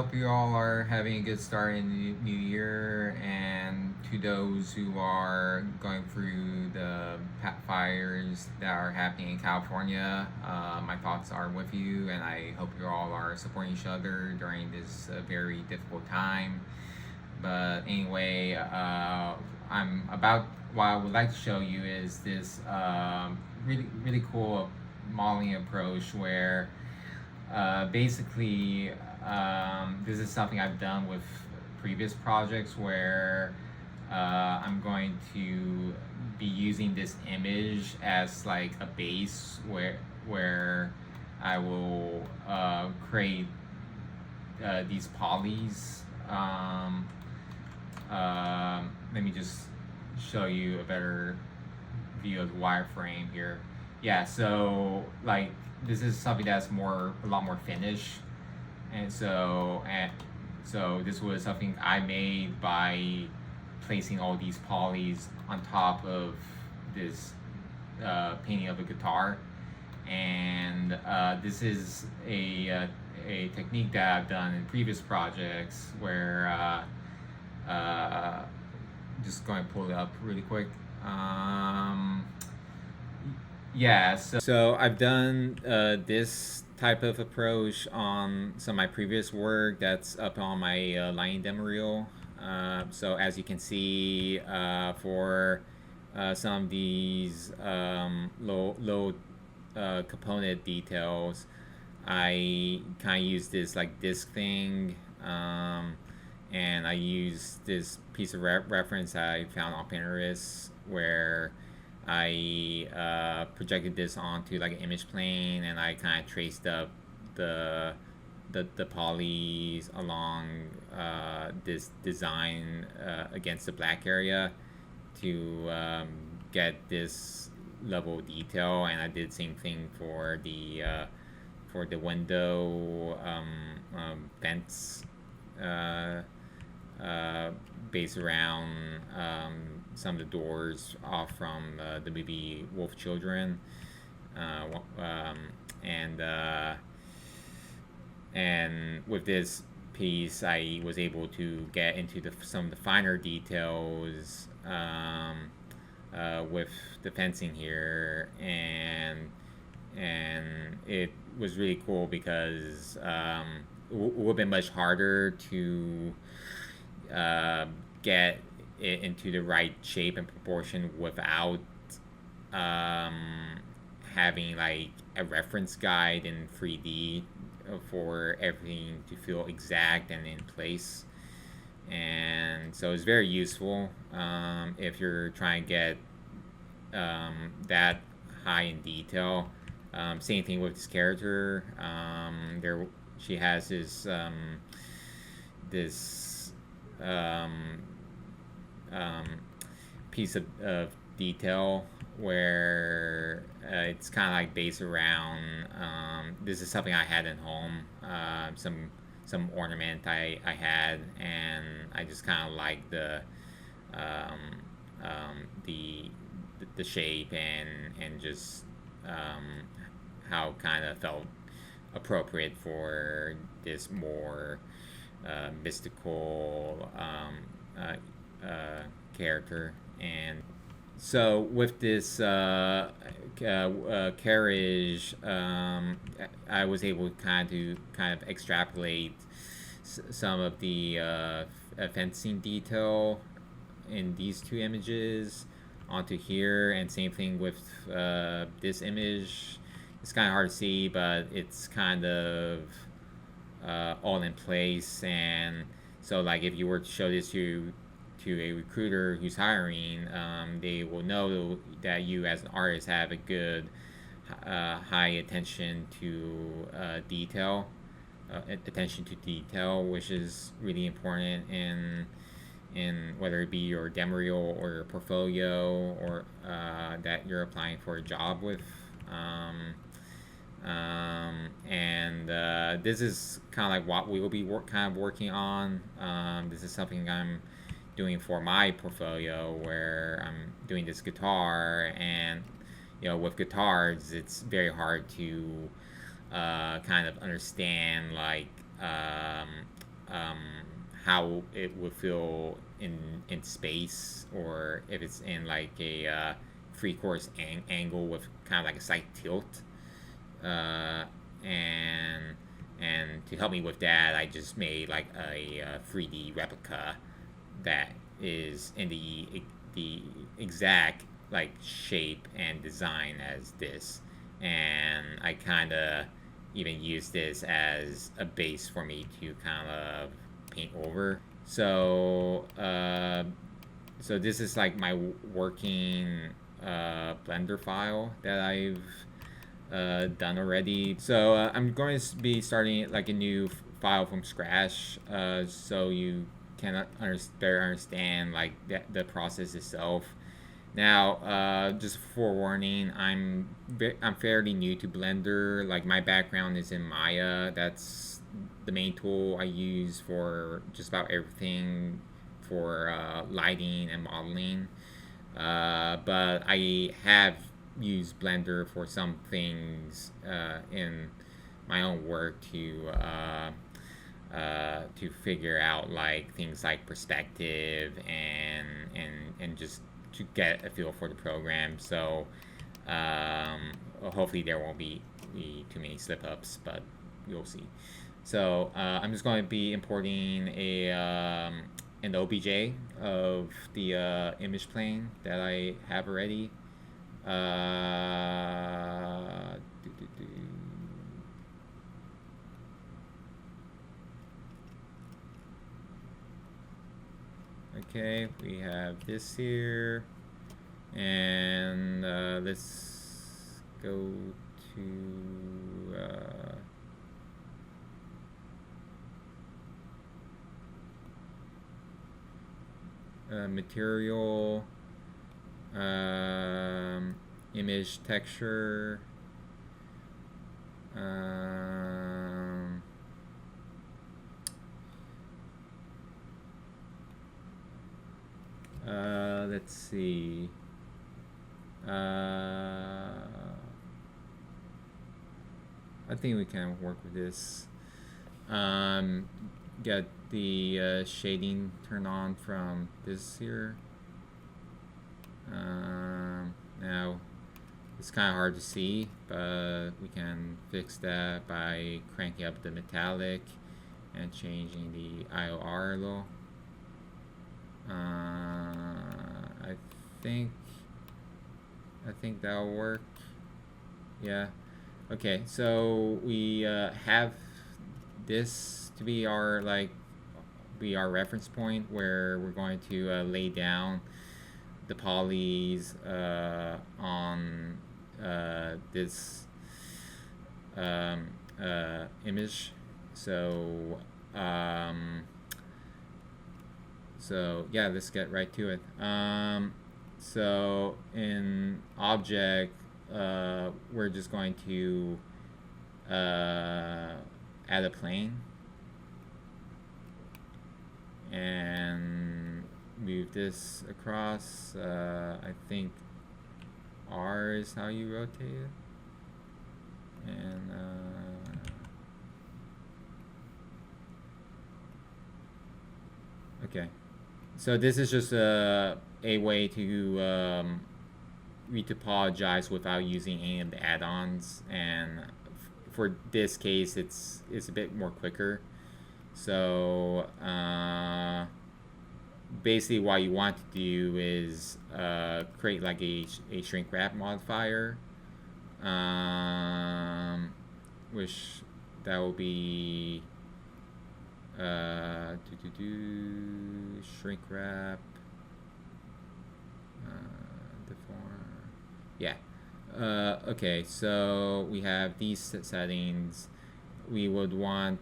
hope you all are having a good start in the new year. And to those who are going through the fires that are happening in California, my thoughts are with you, and I hope you all are supporting each other during this very difficult time. But anyway, I'm about what I would like to show you is this really cool modeling approach where basically this is something I've done with previous projects where I'm going to be using this image as like a base where I will create these polys. Let me just show you a better view of the wireframe here. Yeah, so like this is something that's a lot more finished, and so this was something I made by placing all these polys on top of this painting of a guitar, and this is a technique that I've done in previous projects where just going to pull it up really quick. Yeah, so I've done this type of approach on some of my previous work that's up on my lighting demo reel. So as you can see, for some of these low component details, I kind of use this like disc thing, and I use this piece of reference I found on Pinterest where I projected this onto like an image plane, and I kind of traced up the polys along this design against the black area to get this level of detail. And I did the same thing for the window vents based around some of the doors off from the movie Wolf Children, and with this piece, I was able to get into some of the finer details with the fencing here, and it was really cool because it would have been much harder to get it into the right shape and proportion without having like a reference guide in 3D for everything to feel exact and in place. And so it's very useful if you're trying to get that high in detail. Same thing with this character. She has this piece of detail where it's kind of like based around this is something I had at home, some ornament I had, and I just kind of like the shape and just how it kind of felt appropriate for this more mystical character. And so with this carriage, I was able to kind of extrapolate some of the fencing detail in these two images onto here, and same thing with this image. It's kind of hard to see, but it's kind of all in place. And so like if you were to show this to a recruiter who's hiring, they will know that you as an artist have a good high attention to detail, which is really important in whether it be your demo reel or your portfolio, or that you're applying for a job with. And this is kind of like what we will be working on. This is something I'm doing for my portfolio, where I'm doing this guitar, and with guitars it's very hard to kind of understand like how it would feel in space, or if it's in like a free course angle with kind of like a slight tilt. uh, and to help me with that, I just made like a 3D replica that is in the exact like shape and design as this, and I kind of even use this as a base for me to kind of paint over. So this is like my working Blender file that I've done already. So I'm going to be starting like a new file from scratch, so you can better understand like the process itself. Now, just forewarning, I'm fairly new to Blender. Like my background is in Maya. That's the main tool I use for just about everything for lighting and modeling. But I have used Blender for some things in my own work to figure out like things like perspective and just to get a feel for the program. So hopefully there won't be too many slip ups, but you'll see. So I'm just going to be importing an OBJ of the image plane that I have already. Uh, do, do, do. Okay, we have this here, and let's go to material, image texture, let's see. I think we can work with this. Get the shading turned on from this here. Now, it's kind of hard to see, but we can fix that by cranking up the metallic and changing the IOR a little. I think that'll work. Yeah. Okay, so we have this to be our reference point where we're going to lay down the polys on this image. So yeah, let's get right to it. So in object, we're just going to add a plane and move this across. I think R is how you rotate it. And okay, so this is just a way to retopologize without using any of the add-ons, and for this case it's a bit more quicker. So basically what you want to do is create like a shrink wrap modifier, which that will be shrink wrap, deform. Yeah. Okay, so we have these settings. We would want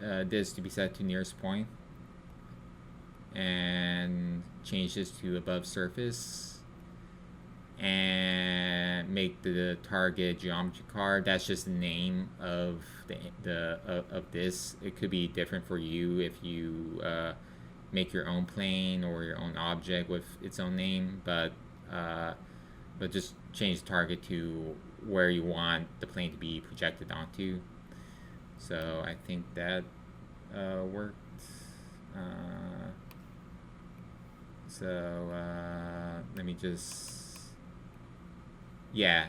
this to be set to nearest point, and change this to above surface, and make the target geometry card. That's just the name of of this. It could be different for you if you make your own plane or your own object with its own name, but just change the target to where you want the plane to be projected onto. So I think that worked. Let me just, yeah,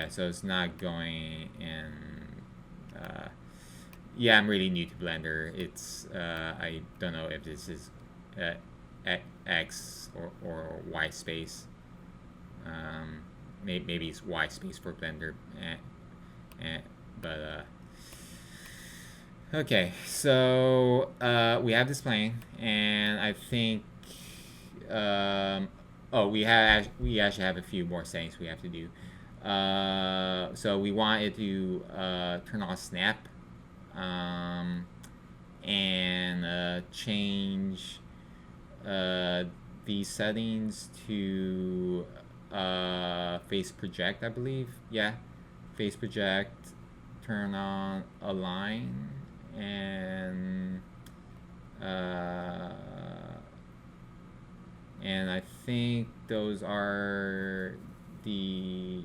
so it's not going in. Yeah, I'm really new to Blender. It's I don't know if this is X or Y space. Maybe it's Y space for Blender. But okay, so we have this plane, and I think oh, we actually have a few more settings we have to do. So we want it to turn on snap, and change these settings to face project, I believe. Yeah, face project, turn on align, and I think those are the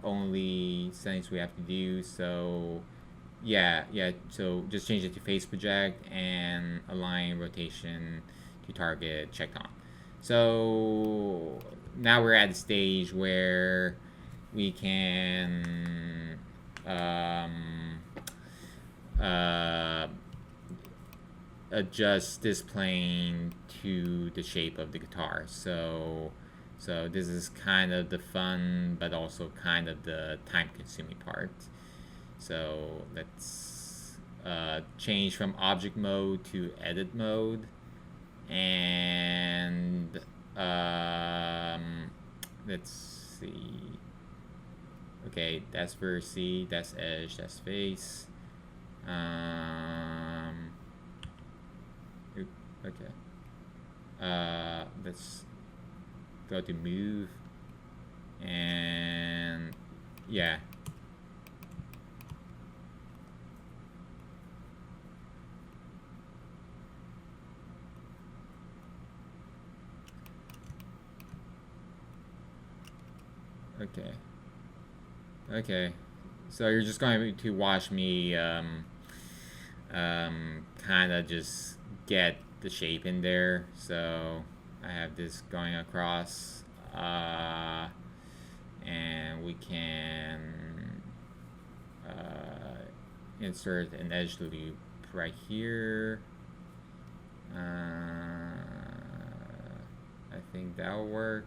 only settings we have to do. So yeah, so just change it to face project and align rotation to target checked on. So now we're at the stage where we can adjust this plane to the shape of the guitar. So this is kind of the fun, but also kind of the time-consuming part. So let's change from object mode to edit mode, and let's see. Okay, that's vertice, that's edge, that's face. Okay. Let's go to move, and yeah. Okay. So you're just going to watch me kind of just get the shape in there. So I have this going across, and we can insert an edge loop right here. I think that'll work.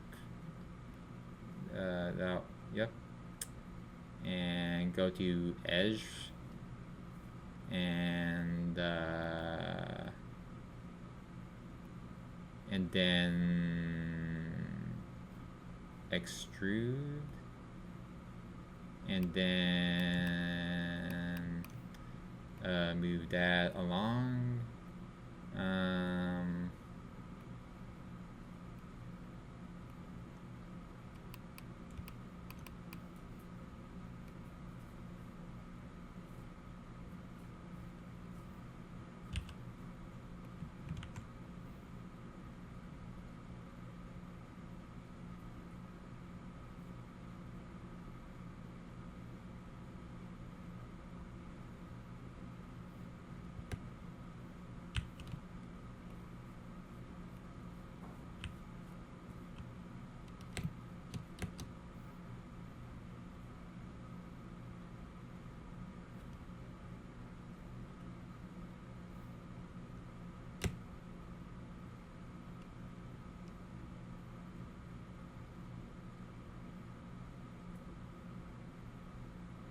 Yep. And go to edge, and then extrude, and then move that along.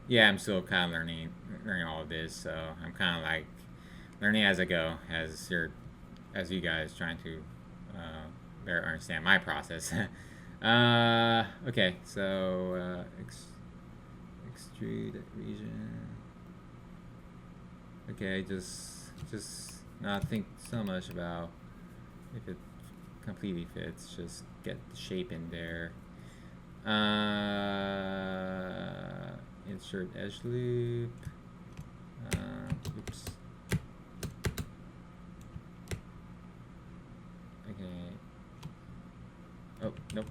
Yeah, I'm still kind of learning all of this, so I'm kind of like learning as I go, as you guys trying to better understand my process. Okay, so extrude region. Okay, just not think so much about if it completely fits. Just get the shape in there. Insert edge loop. Oops. Okay. Oh, nope.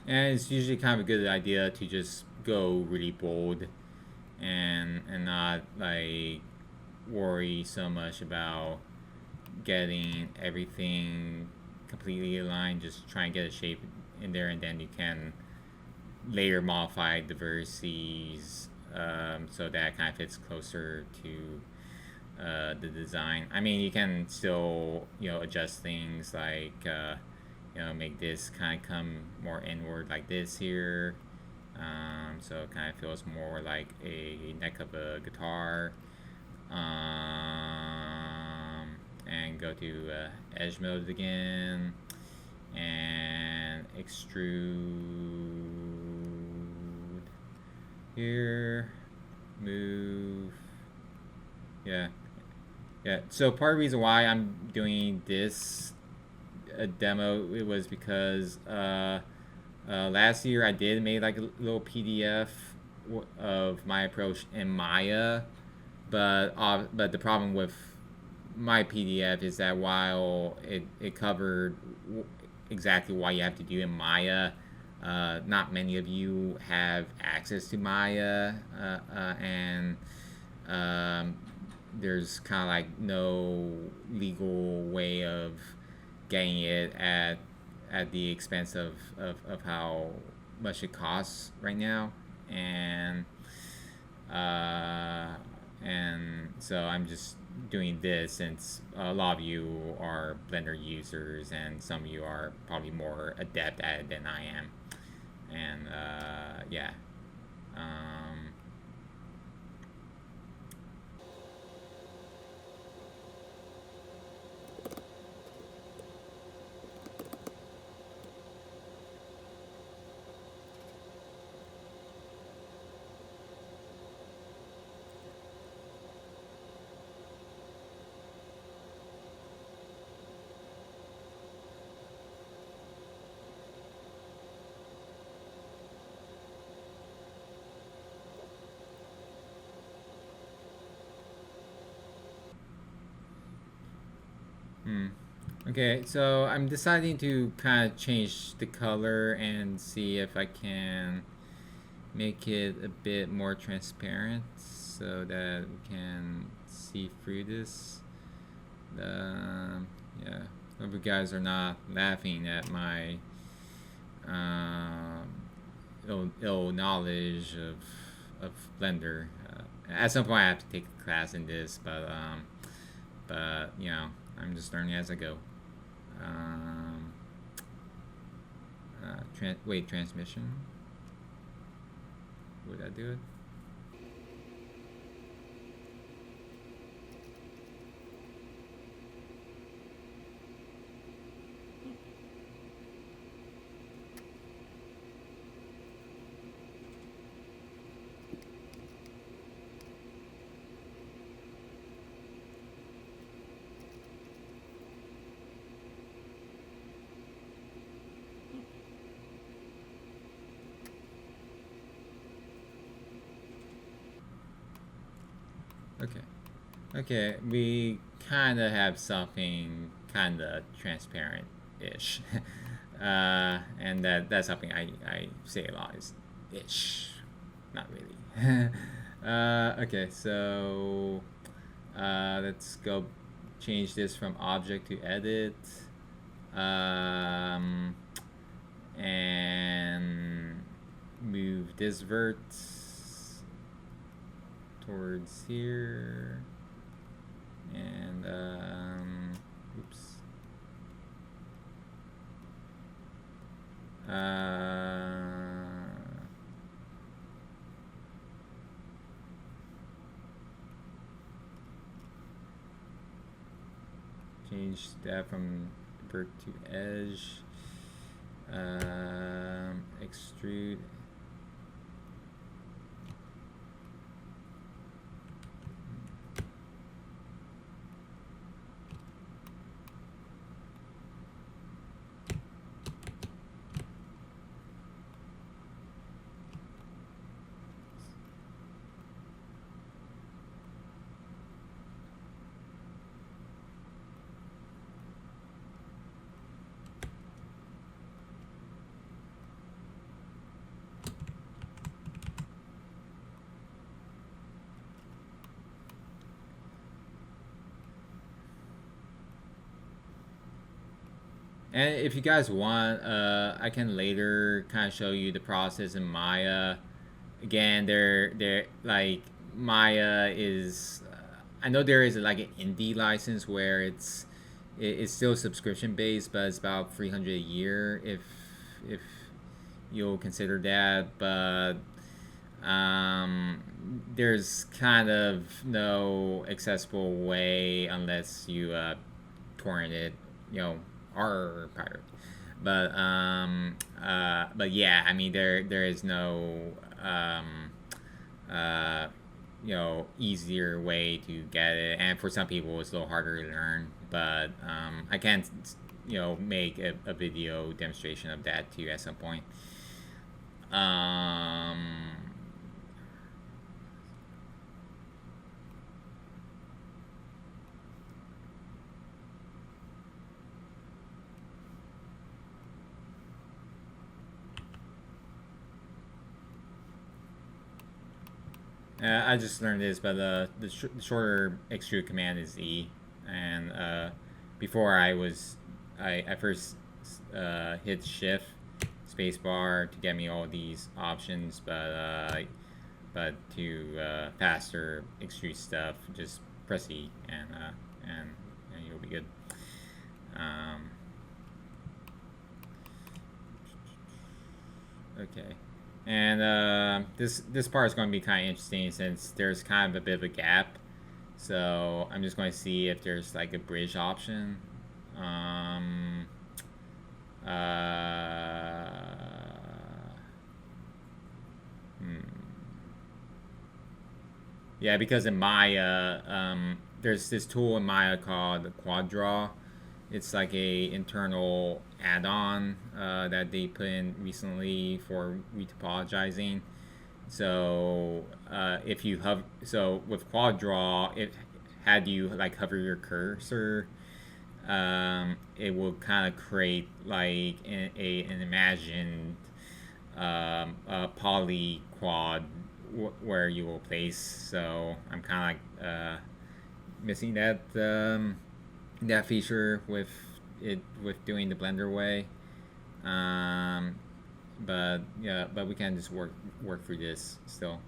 And it's usually kind of a good idea to just go really bold and not like worry so much about getting everything completely aligned. Just try and get a shape in there, and then you can later modify the vertices so that kind of fits closer to the design. I mean, you can still adjust things like make this kind of come more inward like this here. So it kind of feels more like a neck of a guitar. And go to edge mode again and extrude here, move, yeah. So part of the reason why I'm doing this demo, it was because last year I did make like a little PDF of my approach in Maya, but the problem with my PDF is that while it covered exactly what you have to do in Maya, not many of you have access to Maya, and there's kind of like no legal way of getting it at the expense of how much it costs right now, and so I'm just doing this since a lot of you are Blender users and some of you are probably more adept at it than I am, and yeah. Okay, so I'm deciding to kind of change the color and see if I can make it a bit more transparent so that we can see through this. Yeah, hope you guys are not laughing at my ill knowledge of Blender. At some point I have to take a class in this, but I'm just learning as I go. Transmission. Would that do it? Okay, we kind of have something kind of transparent-ish. And that's something I say a lot is ish, not really. Okay, so let's go change this from object to edit. And move this vert towards here, and oops, change that from vert to edge, extrude. And if you guys want, I can later kind of show you the process in Maya. Again, they're like Maya is. I know there is like an indie license where it's still subscription based, but it's about 300 a year if you'll consider that. But there's kind of no accessible way unless you torrent it, you know, or pirate. But yeah, I mean there is no uh, easier way to get it, and for some people it's a little harder to learn. But I can make a video demonstration of that to you at some point. Um, I just learned this, but the shorter extrude command is E, and before I first hit Shift spacebar to get me all these options, but to faster extrude stuff, just press E and you'll be good. Okay. And this part is going to be kind of interesting since there's kind of a bit of a gap. So I'm just going to see if there's like a bridge option. Yeah, because in Maya, there's this tool in Maya called QuadDraw. It's like a internal add-on that they put in recently for retopologizing. So if you so with QuadDraw, it had you like hover your cursor, it will kind of create like an imagined poly quad where you will place. So I'm kind of like missing that feature with doing the Blender way. But yeah, but we can just work through this still.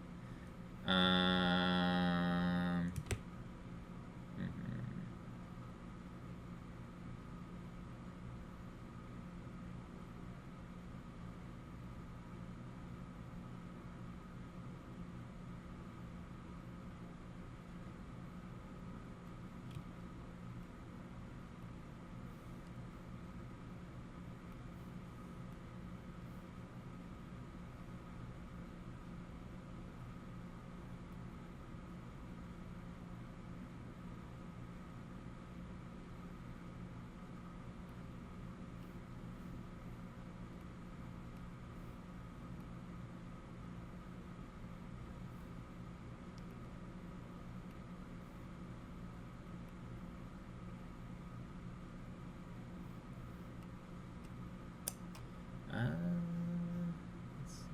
Let's see.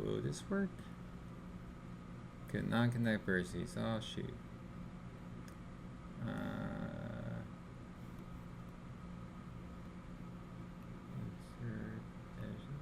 Will this work? Could not connect vertices. Oh shoot. Insert edges.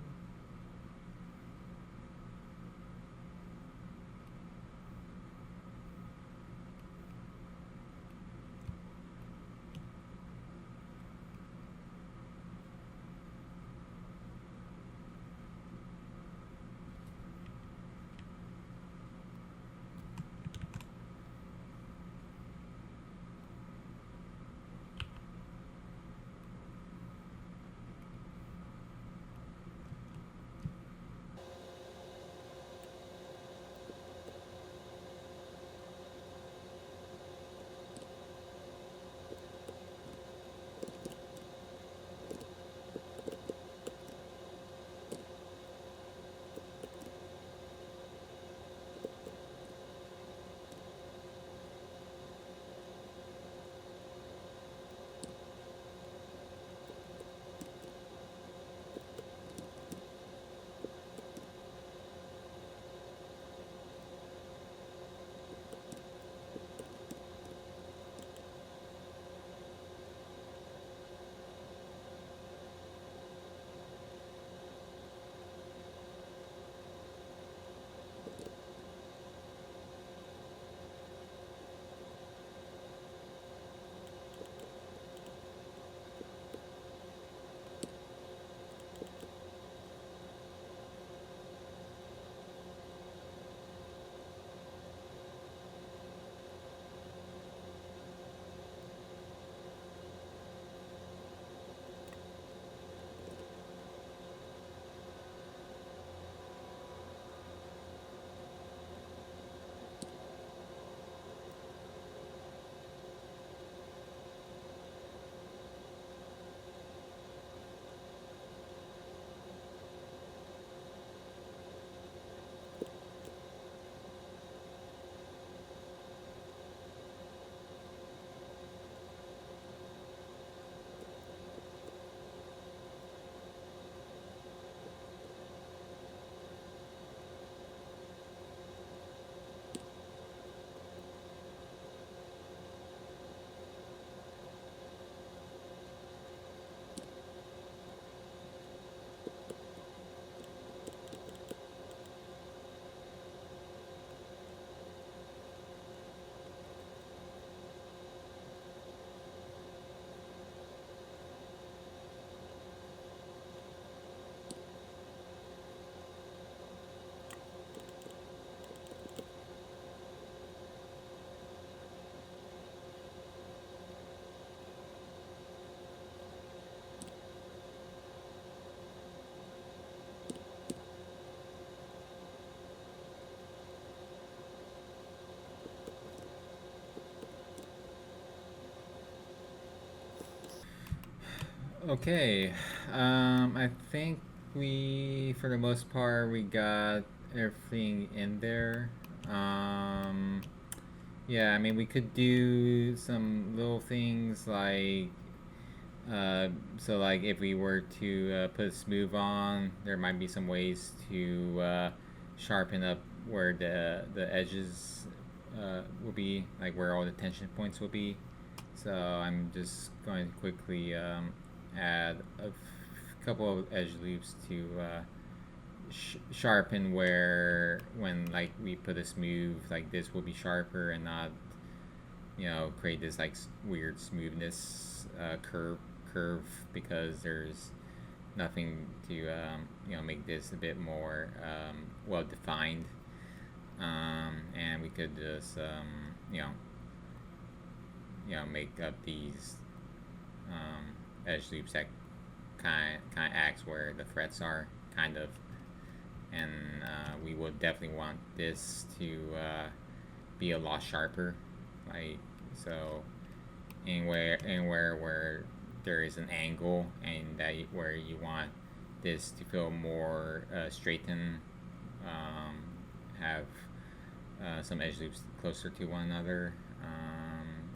Okay, I think we, for the most part, we got everything in there. Um, yeah, I mean, we could do some little things like, so like if we were to put smooth on, there might be some ways to sharpen up where the edges will be, like where all the tension points will be. So I'm just going to quickly add a couple of edge loops to sharpen where when like we put a smooth, like this will be sharper and not, you know, create this like weird smoothness curve because there's nothing to you know, make this a bit more well defined. And we could just you know, make up these edge loops that kind of acts where the threads are, kind of. And we would definitely want this to be a lot sharper, like so. Anywhere where there is an angle and that where you want this to feel more straightened, have some edge loops closer to one another.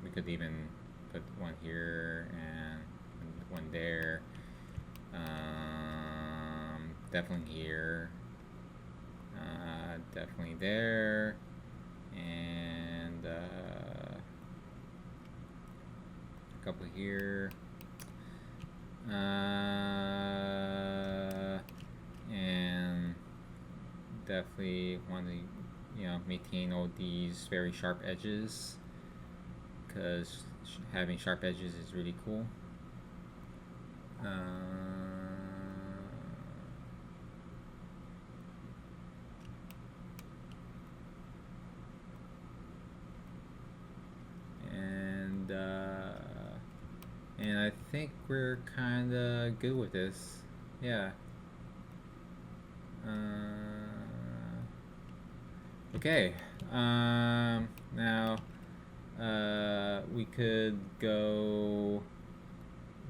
We could even put one here and one there. Definitely here. Definitely there. And a couple here. And definitely want to, you know, maintain all these very sharp edges because having sharp edges is really cool. And I think we're kind of good with this. Yeah. Okay. Now, we could go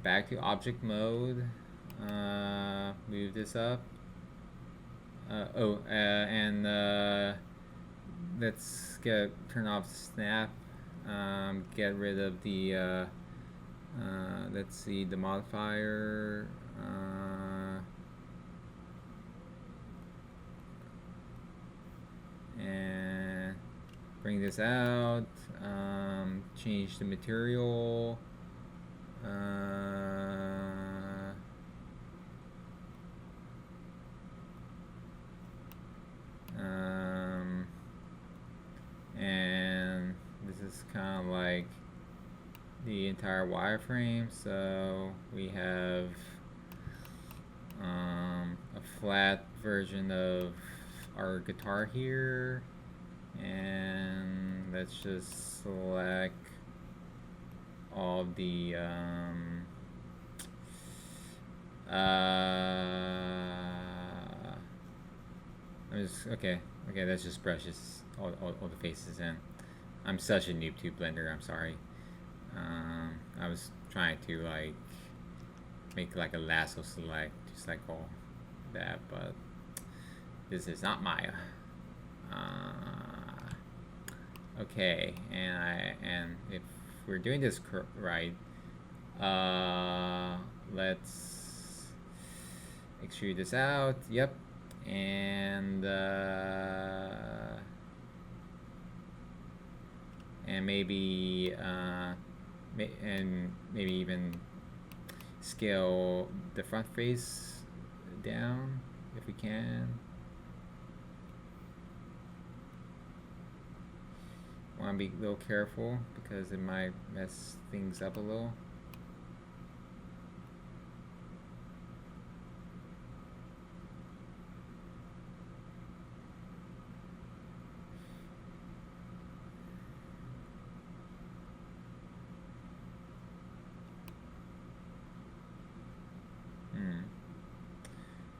back to object mode. Move this up. And let's turn off snap. Get rid of the let's see, the modifier. And bring this out. Change the material. And this is kind of like the entire wireframe. So we have a flat version of our guitar here, and let's just select all the okay, let's just brush this all the faces in. I'm such a noob to Blender, I'm sorry. I was trying to like make like a lasso select, just like all that, but this is not Maya. Okay, and if we're doing this right, let's extrude this out. Yep, and maybe and maybe even scale the front face down if we can. Want to be a little careful because it might mess things up a little.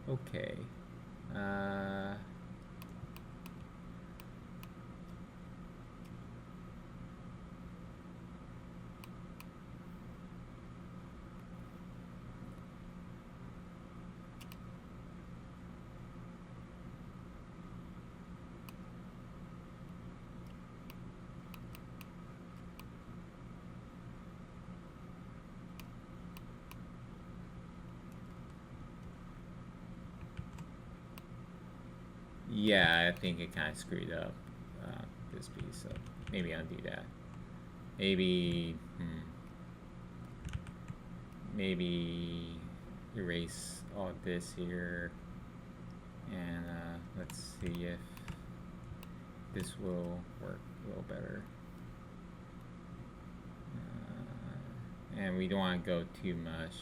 Okay. Yeah, I think it kind of screwed up this piece, so maybe undo that. Maybe, maybe erase all this here, and let's see if this will work a little better. And we don't want to go too much.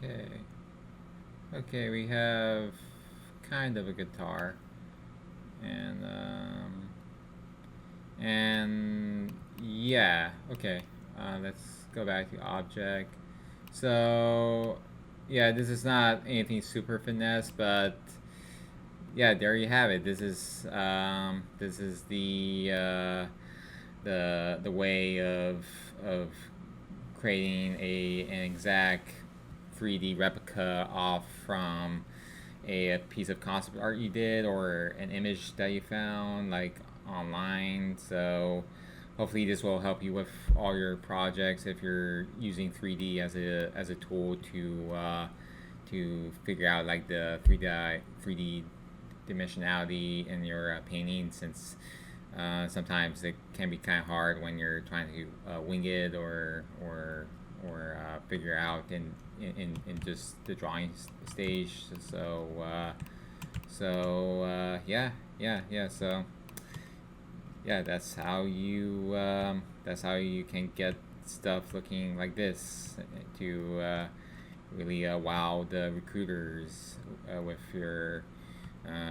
Okay. Okay, we have kind of a guitar. And yeah, okay. Let's go back to object. So yeah, this is not anything super finesse, but yeah, there you have it. This is the way of creating an exact 3D replica off from a piece of concept art you did or an image that you found like online. So hopefully this will help you with all your projects if you're using 3D as a tool to figure out like the 3D dimensionality in your painting, since sometimes it can be kind of hard when you're trying to wing it or figure out in just the drawing stage. Yeah. So yeah, that's how you can get stuff looking like this to really wow the recruiters with your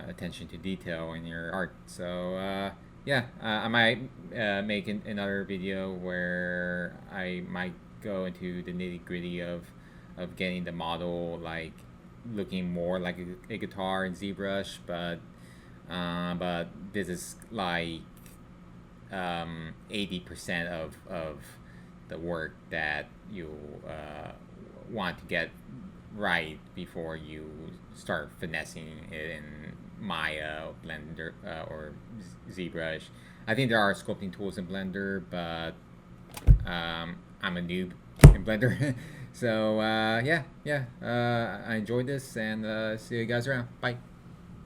attention to detail in your art. So yeah, I might make another video where I might go into the nitty gritty of getting the model like looking more like a guitar in ZBrush, but this is like 80% of the work that you want to get right before you start finessing it in Maya, Blender, or ZBrush. I think there are sculpting tools in Blender, but I'm a noob in Blender. So yeah, I enjoyed this, and see you guys around. Bye.